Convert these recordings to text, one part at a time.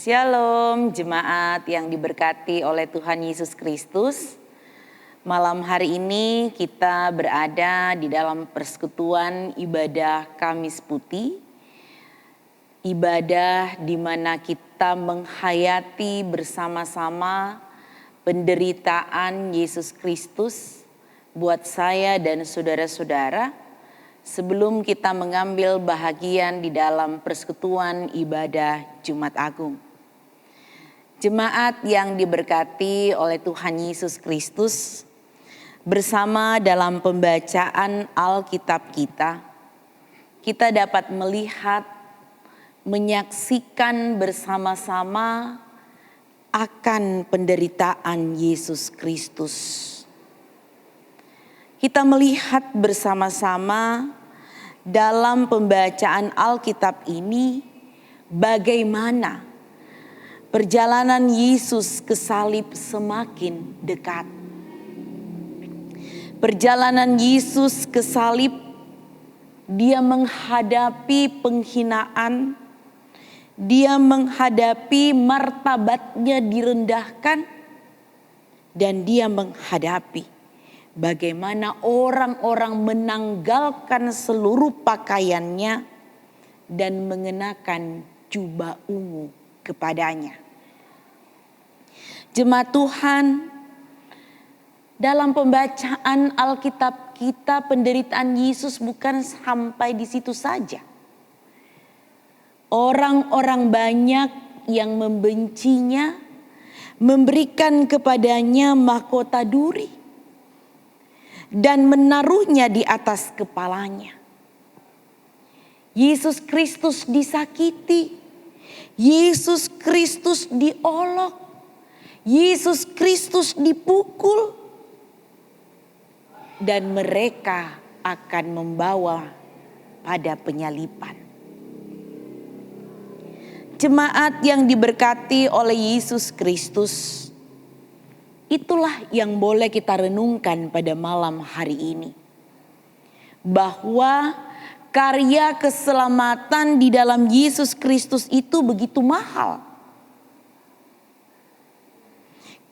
Shalom jemaat yang diberkati oleh Tuhan Yesus Kristus. Malam hari ini kita berada di dalam persekutuan ibadah Kamis Putih. Ibadah di mana kita menghayati bersama-sama penderitaan Yesus Kristus buat saya dan saudara-saudara. Sebelum kita mengambil bahagian di dalam persekutuan ibadah Jumat Agung. Jemaat yang diberkati oleh Tuhan Yesus Kristus, bersama dalam pembacaan Alkitab kita dapat melihat, menyaksikan bersama-sama akan penderitaan Yesus Kristus. Kita melihat bersama-sama dalam pembacaan Alkitab ini bagaimana perjalanan Yesus ke salib semakin dekat. Perjalanan Yesus ke salib, dia menghadapi penghinaan, dia menghadapi martabatnya direndahkan, dan dia menghadapi bagaimana orang-orang menanggalkan seluruh pakaiannya dan mengenakan jubah ungu kepadanya. Jemaat Tuhan, dalam pembacaan Alkitab kita penderitaan Yesus bukan sampai di situ saja. Orang-orang banyak yang membencinya memberikan kepadanya mahkota duri dan menaruhnya di atas kepalanya. Yesus Kristus disakiti, Yesus Kristus diolok, Yesus Kristus dipukul, dan mereka akan membawa pada penyaliban. Jemaat yang diberkati oleh Yesus Kristus, itulah yang boleh kita renungkan pada malam hari ini. Bahwa karya keselamatan di dalam Yesus Kristus itu begitu mahal.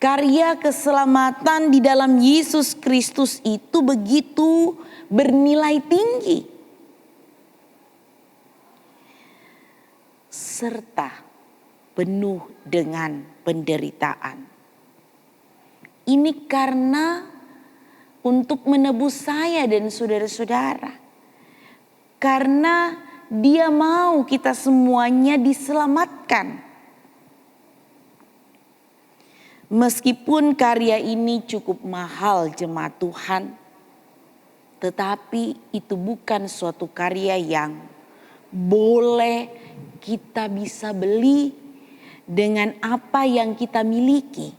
Karya keselamatan di dalam Yesus Kristus itu begitu bernilai tinggi. Serta penuh dengan penderitaan. Ini karena untuk menebus saya dan saudara-saudara. Karena dia mau kita semuanya diselamatkan. Meskipun karya ini cukup mahal jemaat Tuhan. Tetapi itu bukan suatu karya yang boleh kita bisa beli dengan apa yang kita miliki.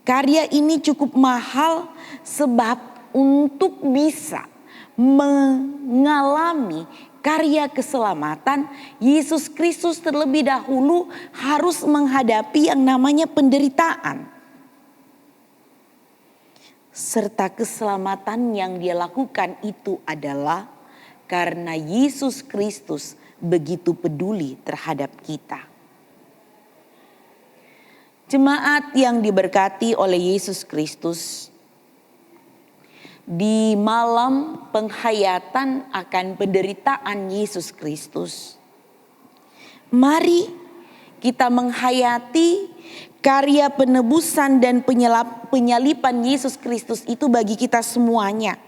Karya ini cukup mahal sebab untuk bisa mengalami karya keselamatan, Yesus Kristus terlebih dahulu harus menghadapi yang namanya penderitaan. Serta keselamatan yang dia lakukan itu adalah karena Yesus Kristus begitu peduli terhadap kita. Jemaat yang diberkati oleh Yesus Kristus, di malam penghayatan akan penderitaan Yesus Kristus, mari kita menghayati karya penebusan dan penyalipan Yesus Kristus itu bagi kita semuanya.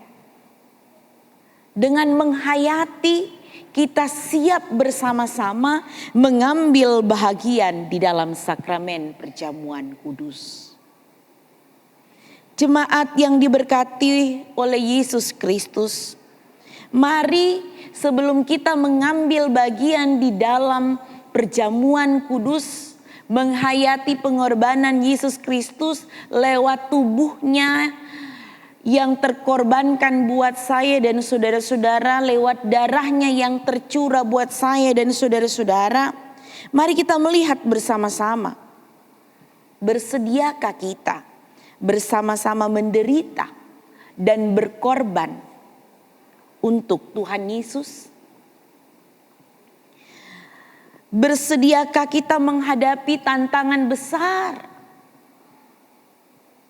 Dengan menghayati, kita siap bersama-sama mengambil bahagian di dalam sakramen perjamuan kudus. Jemaat yang diberkati oleh Yesus Kristus, mari sebelum kita mengambil bagian di dalam perjamuan kudus, menghayati pengorbanan Yesus Kristus lewat tubuhnya yang terkorbankan buat saya dan saudara-saudara, lewat darahnya yang tercurah buat saya dan saudara-saudara. Mari kita melihat bersama-sama. Bersediakah kita bersama-sama menderita dan berkorban untuk Tuhan Yesus? Bersediakah kita menghadapi tantangan besar?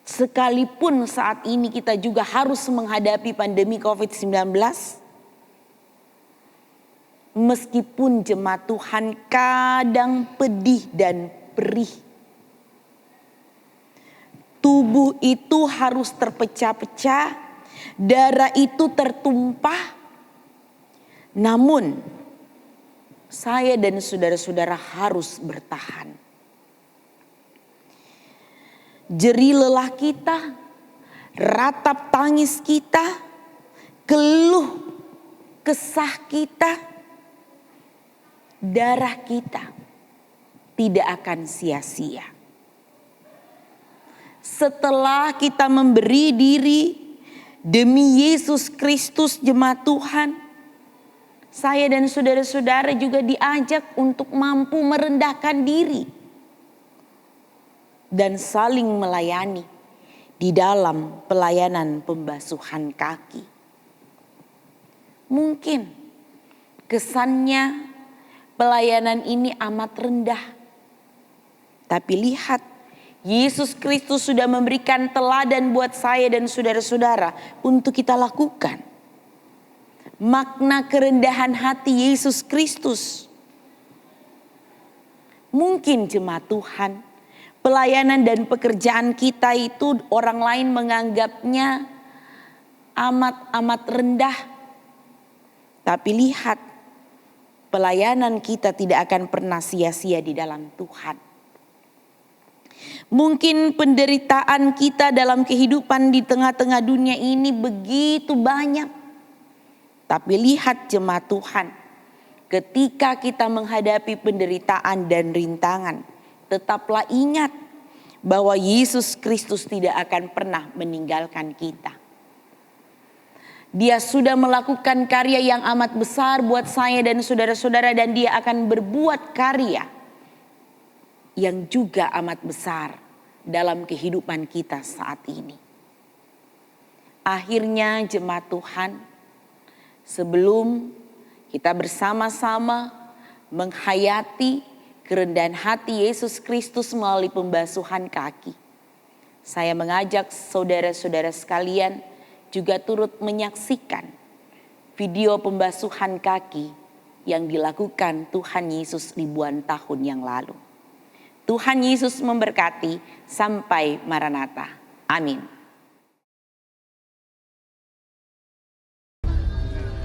Sekalipun saat ini kita juga harus menghadapi pandemi COVID-19. Meskipun jemaat Tuhan kadang pedih dan perih. Tubuh itu harus terpecah-pecah, darah itu tertumpah. Namun, saya dan saudara-saudara harus bertahan. Jerih lelah kita, ratap tangis kita, keluh kesah kita, darah kita tidak akan sia-sia. Setelah kita memberi diri demi Yesus Kristus jemaat Tuhan, saya dan saudara-saudara juga diajak untuk mampu merendahkan diri dan saling melayani di dalam pelayanan pembasuhan kaki. Mungkin kesannya pelayanan ini amat rendah, tapi lihat, Yesus Kristus sudah memberikan teladan buat saya dan saudara-saudara untuk kita lakukan. Makna kerendahan hati Yesus Kristus. Mungkin jemaat Tuhan, pelayanan dan pekerjaan kita itu orang lain menganggapnya amat rendah. Tapi lihat, pelayanan kita tidak akan pernah sia-sia di dalam Tuhan. Mungkin penderitaan kita dalam kehidupan di tengah-tengah dunia ini begitu banyak. Tapi lihat jemaat Tuhan, ketika kita menghadapi penderitaan dan rintangan, tetaplah ingat bahwa Yesus Kristus tidak akan pernah meninggalkan kita. Dia sudah melakukan karya yang amat besar buat saya dan saudara-saudara, dan dia akan berbuat karya yang juga amat besar dalam kehidupan kita saat ini. Akhirnya jemaat Tuhan, sebelum kita bersama-sama menghayati kerendahan hati Yesus Kristus melalui pembasuhan kaki, saya mengajak saudara-saudara sekalian juga turut menyaksikan video pembasuhan kaki yang dilakukan Tuhan Yesus ribuan tahun yang lalu. Tuhan Yesus memberkati. Sampai Maranatha. Amin.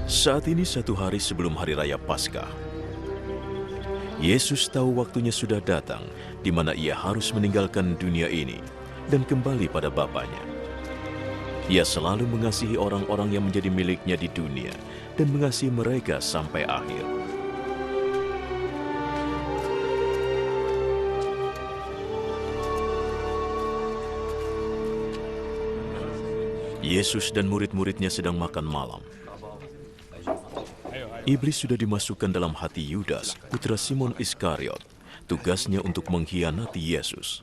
Saat ini 1 hari sebelum Hari Raya Paskah. Yesus tahu waktunya sudah datang di mana ia harus meninggalkan dunia ini dan kembali pada Bapanya. Ia selalu mengasihi orang-orang yang menjadi miliknya di dunia dan mengasihi mereka sampai akhir. Yesus dan murid-muridnya sedang makan malam. Iblis sudah dimasukkan dalam hati Yudas, putra Simon Iskariot. Tugasnya untuk mengkhianati Yesus.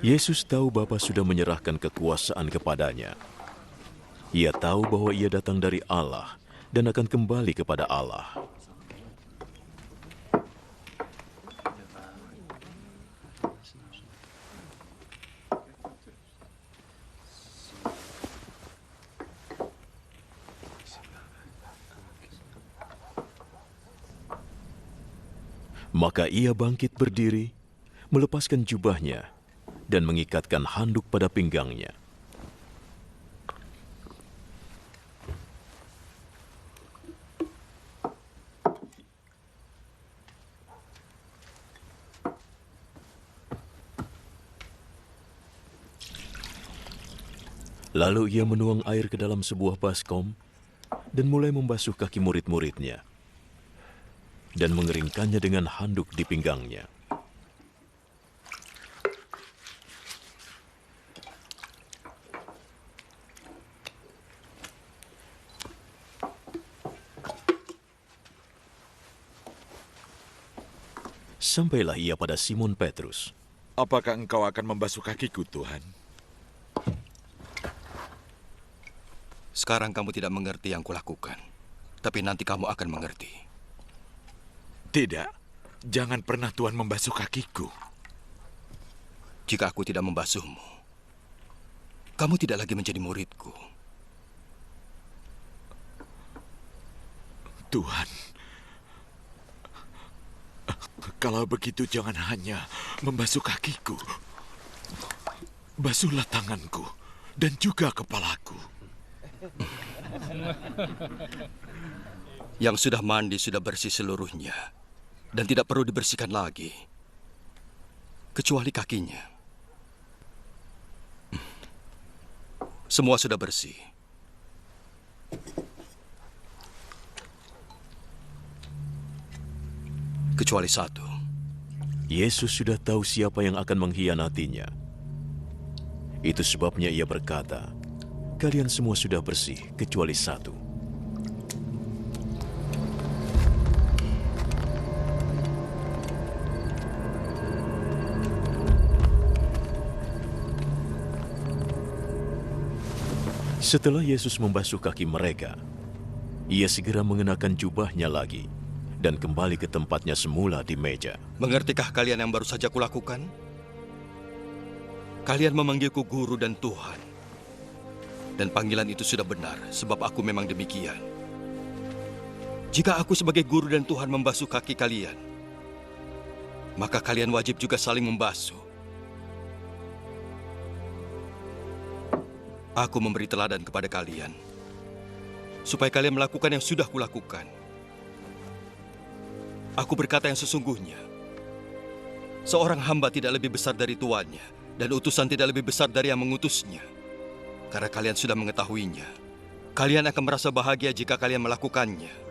Yesus tahu Bapa sudah menyerahkan kekuasaan kepadanya. Ia tahu bahwa ia datang dari Allah dan akan kembali kepada Allah. Maka ia bangkit berdiri, melepaskan jubahnya, dan mengikatkan handuk pada pinggangnya. Lalu ia menuang air ke dalam sebuah baskom dan mulai membasuh kaki murid-muridnya dan mengeringkannya dengan handuk di pinggangnya. Sampailah ia pada Simon Petrus. Apakah engkau akan membasuh kakiku, Tuhan? Sekarang kamu tidak mengerti yang kulakukan, tapi nanti kamu akan mengerti. Tidak, jangan pernah Tuhan membasuh kakiku. Jika aku tidak membasuhmu, kamu tidak lagi menjadi muridku. Tuhan, kalau begitu jangan hanya membasuh kakiku. Basuhlah tanganku dan juga kepalaku. Yang sudah mandi sudah bersih seluruhnya dan tidak perlu dibersihkan lagi, kecuali kakinya. Semua sudah bersih. Kecuali satu. Yesus sudah tahu siapa yang akan mengkhianatinya. Itu sebabnya ia berkata, "Kalian semua sudah bersih, kecuali satu." Setelah Yesus membasuh kaki mereka, ia segera mengenakan jubahnya lagi dan kembali ke tempatnya semula di meja. Mengertikah kalian yang baru saja kulakukan? Kalian memanggilku guru dan Tuhan. Dan panggilan itu sudah benar, sebab aku memang demikian. Jika aku sebagai guru dan Tuhan membasuh kaki kalian, maka kalian wajib juga saling membasuh. Aku memberi teladan kepada kalian, supaya kalian melakukan yang sudah kulakukan. Aku berkata yang sesungguhnya, seorang hamba tidak lebih besar dari tuannya, dan utusan tidak lebih besar dari yang mengutusnya. Karena kalian sudah mengetahuinya, kalian akan merasa bahagia jika kalian melakukannya.